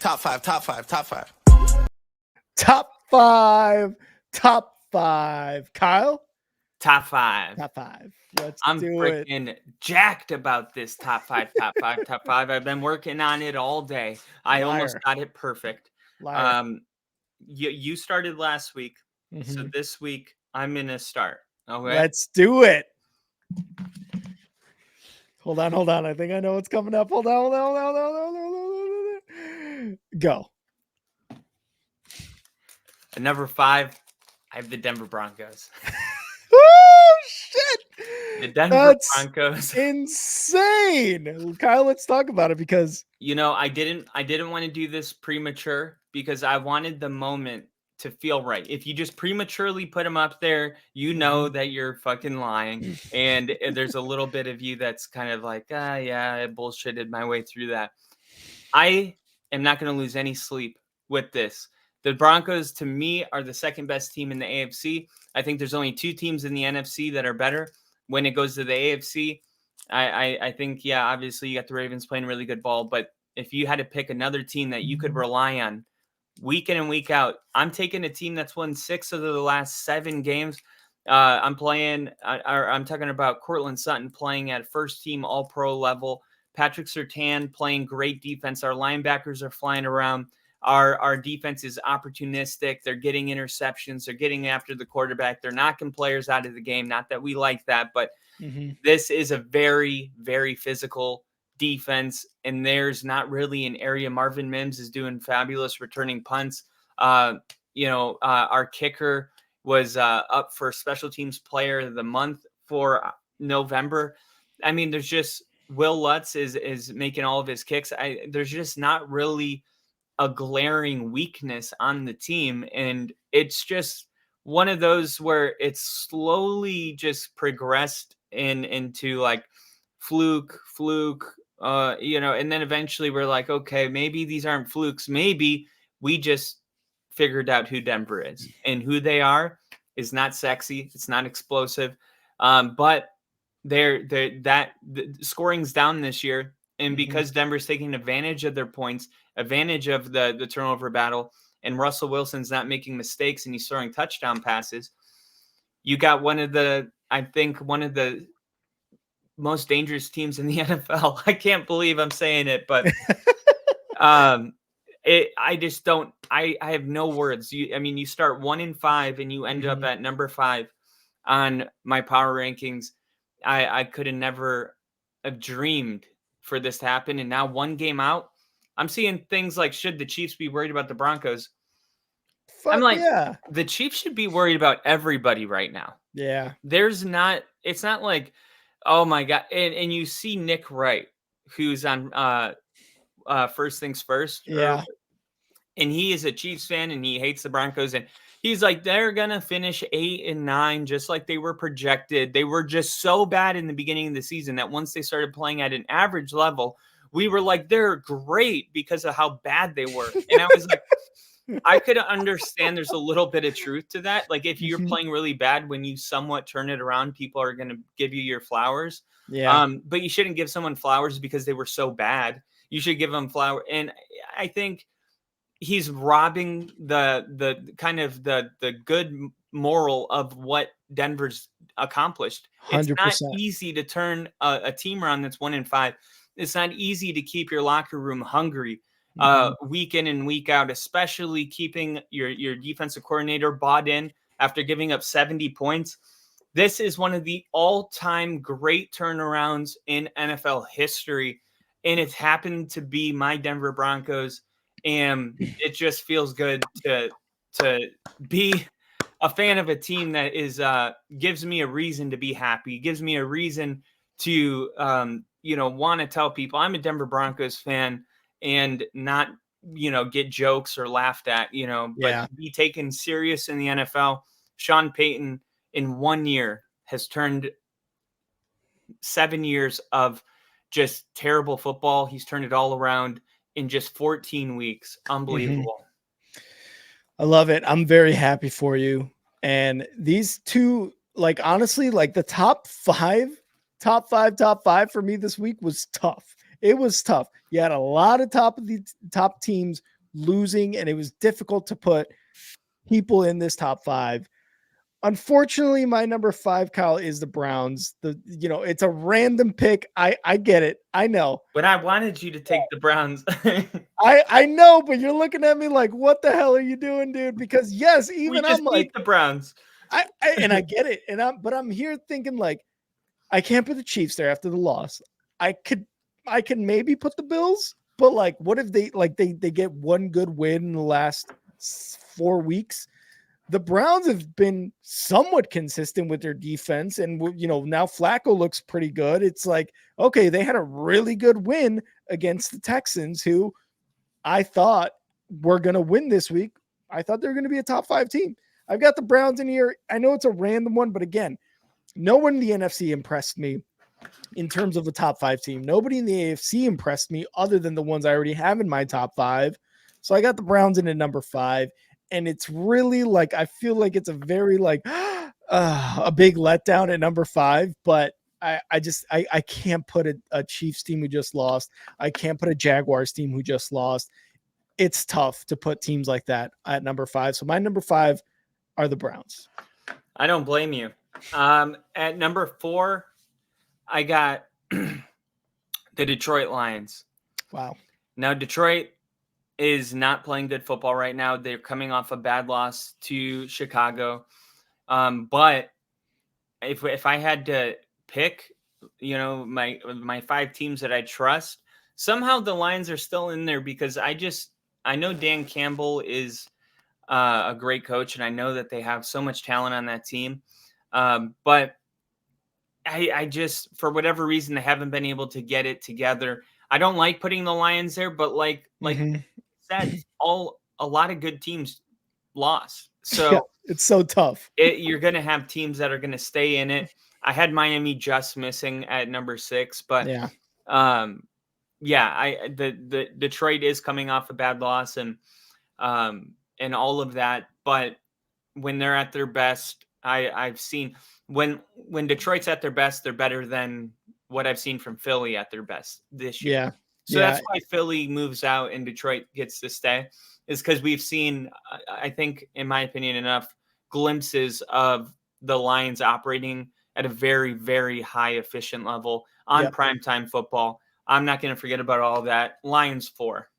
Top five. Top five. Kyle? Top five. Let's I'm do it. freaking jacked about this top five. I've been working on it all day. I almost got it perfect. Liar. You started last week. So this week I'm going to start. Okay. Let's do it. Hold on. I think I know what's coming up. Hold on. Go. At number 5, I have the Denver Broncos. Oh, shit. The Denver Broncos. Insane. Kyle, let's talk about it because I didn't want to do this premature because I wanted the moment to feel right. If you just prematurely put them up there, you know that you're fucking lying. And there's a little bit of you that's kind of like, yeah, I bullshitted my way through that. I am not going to lose any sleep with this. The Broncos, to me, are the second best team in the AFC. I think there's only 2 teams in the NFC that are better. When it goes to the AFC, I think, yeah, obviously you got the Ravens playing really good ball. But if you had to pick another team that you could rely on week in and week out, I'm taking a team that's won 6 of the last 7 games. I'm talking about Cortland Sutton playing at first team All-Pro level. Patrick Surtain playing great defense. Our linebackers are flying around. Our defense is opportunistic. They're getting interceptions. They're getting after the quarterback. They're knocking players out of the game. Not that we like that, but this is a very, very physical defense, and there's not really an area. Marvin Mims is doing fabulous returning punts. Our kicker was up for Special Teams Player of the Month for November. I mean, there's just Will Lutz is making all of his kicks. There's just not really a glaring weakness on the team, and it's just one of those where it's slowly just progressed into like fluke, and then eventually we're like, okay, maybe these aren't flukes. Maybe we just figured out who Denver is, and who they are is not sexy. It's not explosive. But the scoring's down this year. And because Denver's taking advantage of their points, advantage of the turnover battle, and Russell Wilson's not making mistakes and he's throwing touchdown passes, you got one of the most dangerous teams in the NFL. I can't believe I'm saying it, but I have no words. You start 1-5 and you end up at number 5 on my power rankings. I could have never have dreamed for this to happen. And now 1 game out, I'm seeing things like, should the Chiefs be worried about the Broncos? The Chiefs should be worried about everybody right now. Yeah. It's not like, oh my God. And you see Nick Wright, who's on First Things First. Yeah. And he is a Chiefs fan and he hates the Broncos. And he's like, they're going to finish 8-9, just like they were projected. They were just so bad in the beginning of the season that once they started playing at an average level, we were like, they're great because of how bad they were. And I was like, I could understand there's a little bit of truth to that. Like if you're playing really bad, when you somewhat turn it around, people are going to give you your flowers. Yeah. But you shouldn't give someone flowers because they were so bad. You should give them flowers. And I think he's robbing the kind of the good moral of what Denver's accomplished. 100%. It's not easy to turn a team around that's 1-5. It's not easy to keep your locker room hungry week in and week out, especially keeping your defensive coordinator bought in after giving up 70 points. This is one of the all-time great turnarounds in NFL history, and it's happened to be my Denver Broncos. And it just feels good to be a fan of a team that is gives me a reason to be happy, gives me a reason to want to tell people I'm a Denver Broncos fan and not get jokes or laughed at, but be taken serious in the NFL. Sean Payton in 1 year has turned 7 years of just terrible football. He's turned it all around in just 14 weeks. Unbelievable. I love it. I'm very happy for you. And these two, honestly, the top five for me this week was tough. It was tough. You had a lot of top teams losing, and it was difficult to put people in this top 5. Unfortunately, my number 5, Kyle, is the Browns. It's a random pick. I get it. I know. But I wanted you to take the Browns. I know, but you're looking at me like, what the hell are you doing, dude? Because yes, We even just I'm like, beat the Browns. and I get it. But I'm here thinking like, I can't put the Chiefs there after the loss. I could maybe put the Bills, but like, what if they get one good win in the last 4 weeks? The Browns have been somewhat consistent with their defense, and now Flacco looks pretty good. It's like, okay, they had a really good win against the Texans, who I thought were going to win this week. I thought they were going to be a top 5 team. I've got the Browns in here. I know it's a random one, but again, no one in the NFC impressed me in terms of a top 5 team. Nobody in the AFC impressed me other than the ones I already have in my top 5. So I got the Browns in at number 5. And it's really like, I feel like it's a very like a big letdown at number 5, but I can't put a Chiefs team who just lost. I can't put a Jaguars team who just lost. It's tough to put teams like that at number 5. So my number 5 are the Browns. I don't blame you. At number 4, I got the Detroit Lions. Wow. Now, Detroit is not playing good football right now. They're coming off a bad loss to Chicago. But if I had to pick, my 5 teams that I trust, somehow the Lions are still in there because I know Dan Campbell is a great coach, and I know that they have so much talent on that team. But I just, for whatever reason, they haven't been able to get it together. I don't like putting the Lions there, but like said, a lot of good teams lost. So yeah, it's so tough. You're going to have teams that are going to stay in it. I had Miami just missing at number 6, but the Detroit is coming off a bad loss and all of that. But when they're at their best, I've seen when Detroit's at their best, they're better than what I've seen from Philly at their best this year. Yeah. So that's why Philly moves out and Detroit gets to stay, is because we've seen, I think, in my opinion, enough glimpses of the Lions operating at a very, very high efficient level on primetime football. I'm not going to forget about all that. Lions 4.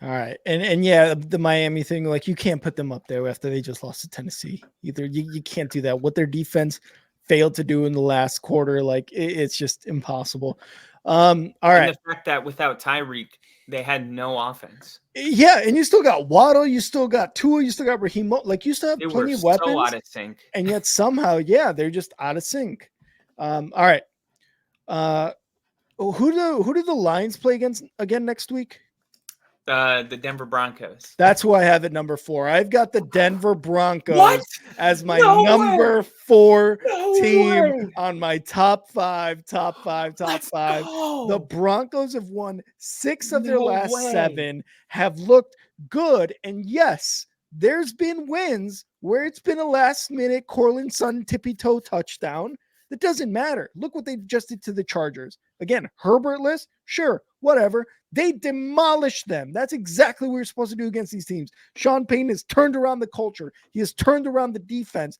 All right. And yeah, the Miami thing, like, you can't put them up there after they just lost to Tennessee either. You can't do that. What their defense failed to do in the last quarter, like, it's just impossible. All right. And the fact that without Tyreek, they had no offense. Yeah, and you still got Waddle, you still got Tua, you still got Raheem. Like, you still have plenty of weapons. So out of sync. And yet somehow, they're just out of sync. All right. Who do the Lions play again next week? The Denver Broncos. That's who I have at number 4. I've got the Denver Broncos as my number 4 team on my top 5. The Broncos have won 6 of their last 7, have looked good. And yes, there's been wins where it's been a last-minute Cortland Sutton tippy-toe touchdown. That doesn't matter. Look what they just did to the Chargers. Again, Herbertless, sure, whatever. They demolished them. That's exactly what you're supposed to do against these teams. Sean Payton has turned around the culture. He has turned around the defense.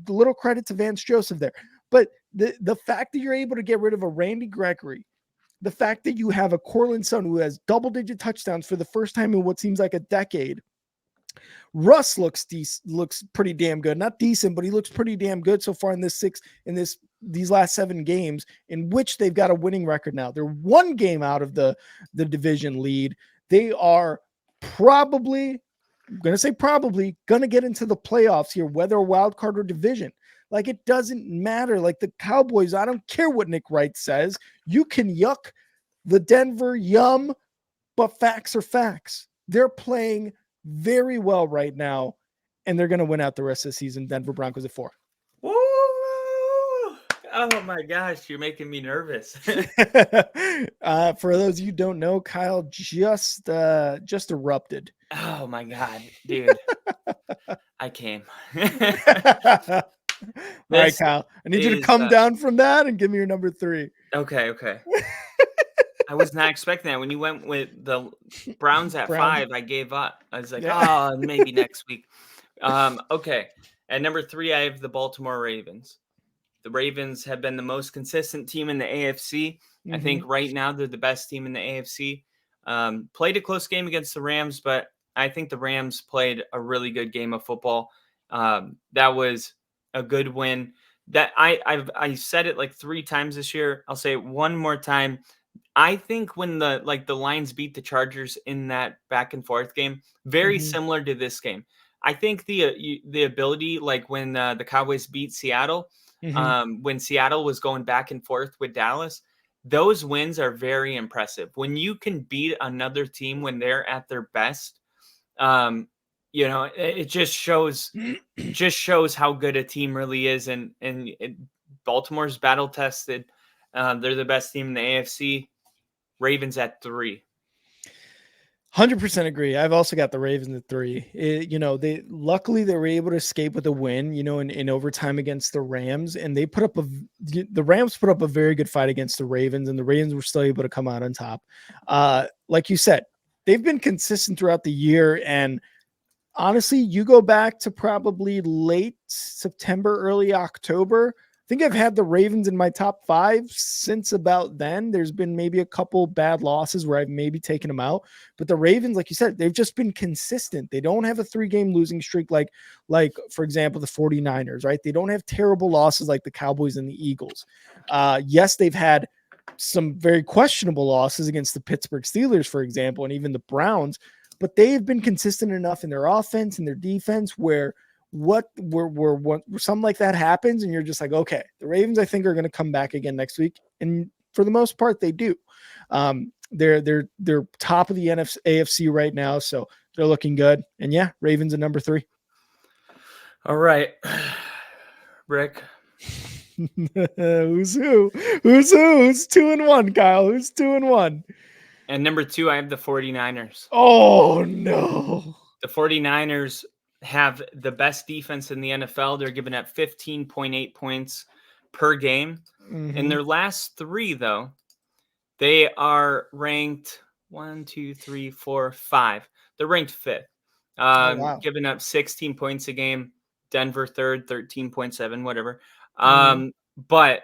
A little credit to Vance Joseph there. But the fact that you're able to get rid of a Randy Gregory, the fact that you have a Cortland Sutton who has double-digit touchdowns for the first time in what seems like a decade. Russ looks pretty damn good. Not decent, but he looks pretty damn good so far in these last 7 games, in which they've got a winning record now. They're 1 game out of the division lead. They are probably going to get into the playoffs here, whether a wild card or division. Like, it doesn't matter. Like, the Cowboys, I don't care what Nick Wright says. You can yuck the Denver yum, but facts are facts. They're playing very well right now, and they're going to win out the rest of the season. Denver Broncos at 4. Woo! Oh my gosh, you're making me nervous. For those of you who don't know, Kyle just erupted. Oh my God, dude. I came. All right, Kyle, I need you to come down from that and give me your number 3. Okay. I was not expecting that. When you went with the Browns at Browns. 5, I gave up. I was like, Yeah. oh, maybe next week. Okay. At number 3, I have the Baltimore Ravens. The Ravens have been the most consistent team in the AFC. I think right now they're the best team in the AFC. Played a close game against the Rams, but I think the Rams played a really good game of football. That was a good win. That I said it like 3 times this year. I'll say it one more time. I think when the Lions beat the Chargers in that back and forth game, very similar to this game. I think the ability, like when the Cowboys beat Seattle, when Seattle was going back and forth with Dallas, those wins are very impressive. When you can beat another team when they're at their best, it just shows how good a team really is. And Baltimore's battle tested. They're the best team in the AFC. Ravens at 3. 100% agree. I've also got the Ravens at 3. They luckily they were able to escape with a win, in overtime against the Rams, and the Rams put up a very good fight against the Ravens, and the Ravens were still able to come out on top. Like you said, they've been consistent throughout the year, and honestly, you go back to probably late September, early October. I think I've had the Ravens in my top 5 since about then. There's been maybe a couple bad losses where I've maybe taken them out, but the Ravens, like you said, they've just been consistent. They don't have a 3-game losing streak like for example, the 49ers, right? They don't have terrible losses like the Cowboys and the Eagles. Yes, they've had some very questionable losses against the Pittsburgh Steelers, for example, and even the Browns, but they've been consistent enough in their offense and their defense where something like that happens and you're just like, okay, the Ravens, I think, are going to come back again next week. And for the most part, they do. They're top of the AFC right now. So they're looking good. And yeah, Ravens at number 3. All right. Rick. Who's who? Who's 2-1, Kyle? Who's 2-1? And number 2, I have the 49ers. Oh, no. The 49ers have the best defense in the NFL. They're giving up 15.8 points per game. In their last 3, though, they are ranked 1, 2, 3, 4, 5. They're ranked 5th. Wow. Giving up 16 points a game. Denver 3rd, 13.7, whatever. But,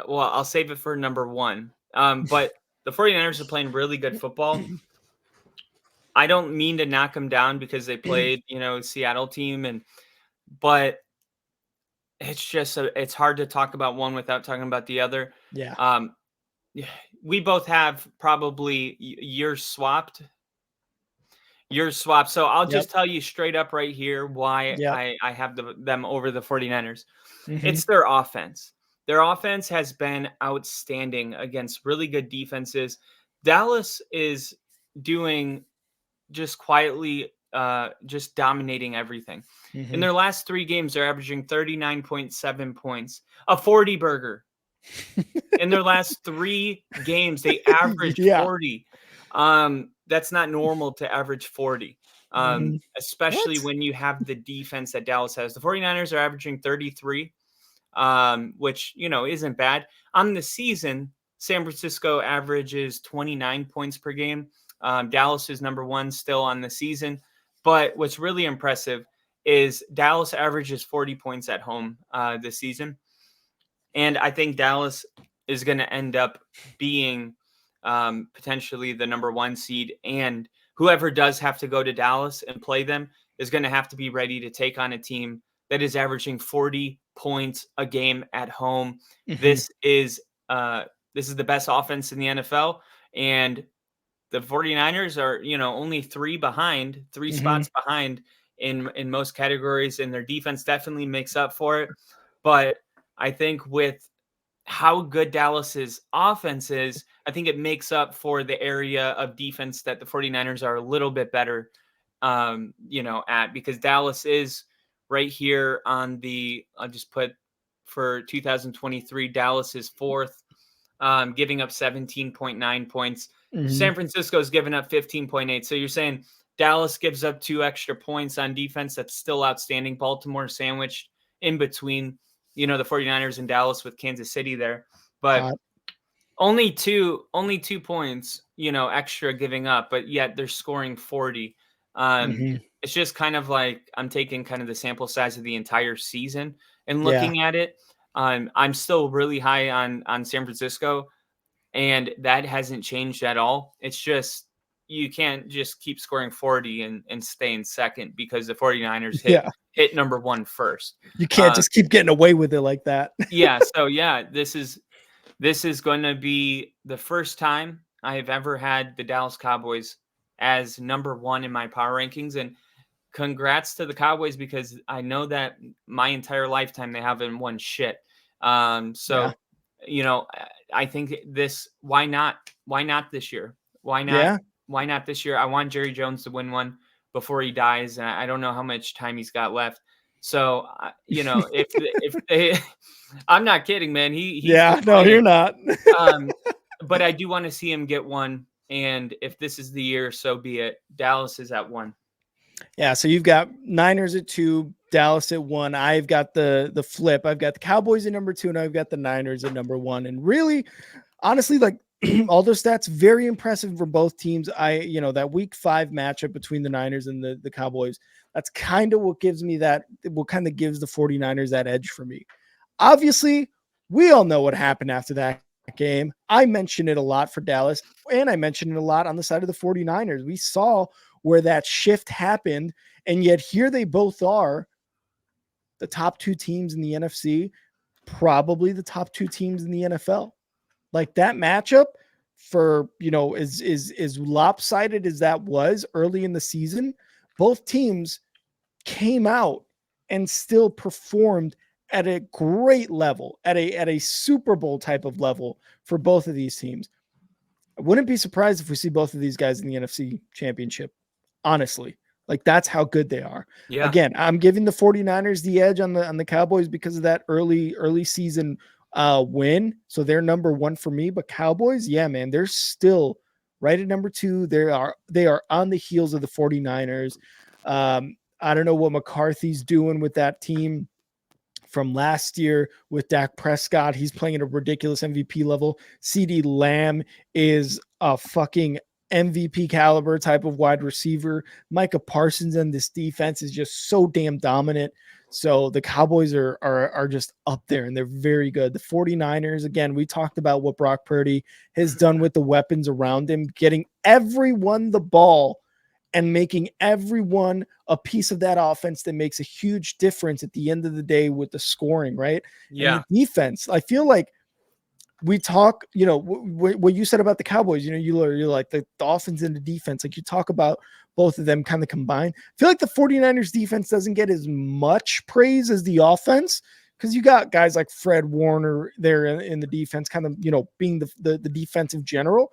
well, I'll save it for number 1. But the 49ers are playing really good football. I don't mean to knock them down because they played, Seattle team, but it's just it's hard to talk about one without talking about the other. Yeah. We both have probably years swapped. So I'll just tell you straight up right here why I have them over the 49ers. It's their offense. Their offense has been outstanding against really good defenses. Dallas is doing just quietly, just dominating everything. In their last 3 games, they're averaging 39.7 points, a 40 burger. In their last 3 games, they averaged 40. That's not normal to average 40, especially when you have the defense that Dallas has. The 49ers are averaging 33, which, isn't bad. On the season, San Francisco averages 29 points per game. Dallas is number 1 still on the season. But what's really impressive is Dallas averages 40 points at home this season. And I think Dallas is going to end up being potentially the number 1 seed. And whoever does have to go to Dallas and play them is going to have to be ready to take on a team that is averaging 40 points a game at home. This is the best offense in the NFL. And the 49ers are, only 3 spots behind in most categories, and their defense definitely makes up for it. But I think with how good Dallas's offense is, I think it makes up for the area of defense that the 49ers are a little bit better, at, because Dallas is right here on I'll just put for 2023, Dallas is 4th, giving up 17.9 points. San Francisco's given up 15.8. So you're saying Dallas gives up 2 extra points on defense. That's still outstanding. Baltimore sandwiched in between, the 49ers and Dallas with Kansas City there. But only two points, extra giving up, but yet they're scoring 40. Mhm. It's just kind of like I'm taking kind of the sample size of the entire season and Yeah. looking at it. I'm still really high on San Francisco, and that hasn't changed at all. It's just you can't just keep scoring 40 and stay in second because the 49ers hit Yeah. hit number one first. You can't Uh, just keep getting away with it like that. yeah, so yeah, this is going to be the first time I have ever had the Dallas Cowboys as number one in my power rankings. And congrats to the Cowboys because I know that my entire lifetime they haven't won shit. Yeah. So, I think this, why not? Why not this year? Why not? Yeah. Why not this year? I want Jerry Jones to win one before he dies. And I don't know how much time he's got left. So, if they, I'm not kidding, man. He's Yeah. still No, you're playing. not. Um, but I do want to see him get one. And if this is the year, so be it. Dallas is at one. Yeah, so you've got Niners at 2, Dallas at 1. I've got the flip. I've got the Cowboys at number 2, and I've got the Niners at number 1. And really, honestly, like all those stats, very impressive for both teams. That week 5 matchup between the Niners and the Cowboys, that's kind of what gives me what kind of gives the 49ers that edge for me. Obviously, we all know what happened after that game. I mentioned it a lot for Dallas, and I mentioned it a lot on the side of the 49ers. We saw where that shift happened, and yet here they both are, the top 2 teams in the NFC, probably the top 2 teams in the NFL. Like that matchup for, is lopsided as that was early in the season, both teams came out and still performed at a great level, at a Super Bowl type of level for both of these teams. I wouldn't be surprised if we see both of these guys in the NFC Championship. Honestly, like that's how good they are. Yeah. Again, I'm giving the 49ers the edge on the Cowboys because of that early season win. So they're number 1 for me, but Cowboys, yeah, man, they're still right at number 2. They are on the heels of the 49ers. I don't know what McCarthy's doing with that team from last year with Dak Prescott. He's playing at a ridiculous MVP level. CeeDee Lamb is a fucking MVP caliber type of wide receiver. Micah Parsons and this defense is just so damn dominant. So the Cowboys are just up there and they're very good. The 49ers, again, we talked about what Brock Purdy has done with the weapons around him, getting everyone the ball and making everyone a piece of that offense that makes a huge difference at the end of the day with the scoring, right? And Yeah. the defense, I feel like we talk, what you said about the Cowboys, you're like the offense and the defense, like you talk about both of them kind of combined. I feel like the 49ers defense doesn't get as much praise as the offense because you got guys like Fred Warner there in the defense, kind of, being the defensive general.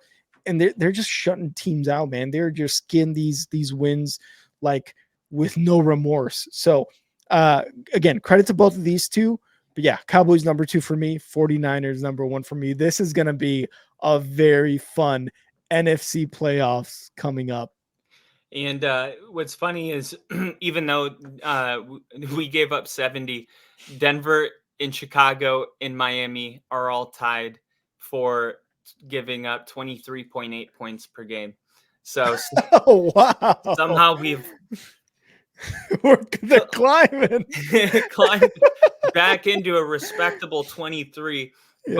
And they're just shutting teams out, man. They're just getting these wins like with no remorse. So again, credit to both of these two. But yeah, Cowboys number 2 for me, 49ers number 1 for me. This is going to be a very fun NFC playoffs coming up. And what's funny is even though we gave up 70, Denver and Chicago and Miami are all tied for giving up 23.8 points per game. So Oh, wow. somehow we've they're climbing. climbed back into a respectable 23. Yeah.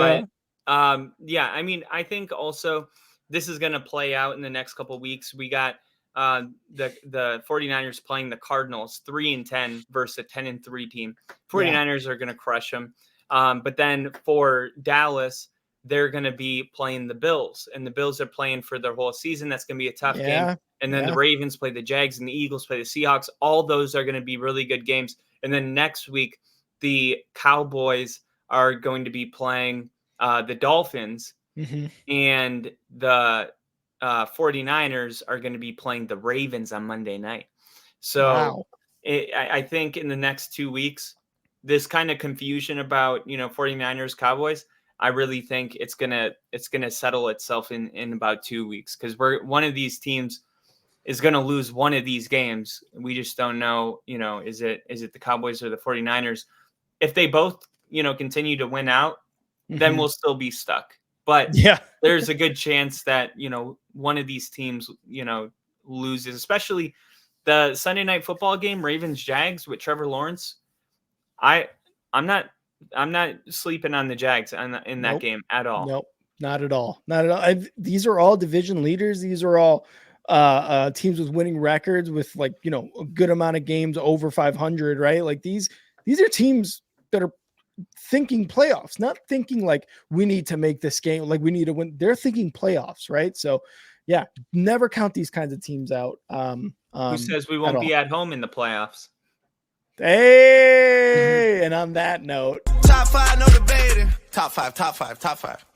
But yeah, I mean, I think also this is going to play out in the next couple of weeks. We got the 49ers playing the Cardinals 3-10 versus a 10-3 team. 49ers are going to crush them. But then for Dallas, they're going to be playing the Bills, and the Bills are playing for their whole season. That's going to be a tough game. And then the Ravens play the Jags, and the Eagles play the Seahawks. All those are going to be really good games. And then next week, the Cowboys are going to be playing the Dolphins, and the 49ers are going to be playing the Ravens on Monday night. So I think in the next 2 weeks, this kind of confusion about 49ers Cowboys, I really think it's gonna settle itself in about 2 weeks, because one of these teams is going to lose one of these games. We just don't know, is it the Cowboys or the 49ers? If they both, continue to win out, then we'll still be stuck. But yeah, there's a good chance that, one of these teams, loses, especially the Sunday Night Football game, Ravens Jags with Trevor Lawrence. I'm not sleeping on the Jags in that game at all. Nope, not at all. Not at all. These are all division leaders. These are all teams with winning records with like, a good amount of games over 500, right? Like these are teams that are thinking playoffs, not thinking like we need to make this game, like we need to win. They're thinking playoffs, right? So yeah, never count these kinds of teams out. Who says we won't be at home in the playoffs? Hey, and on that note, top 5, no debating. Top 5, top 5, top 5.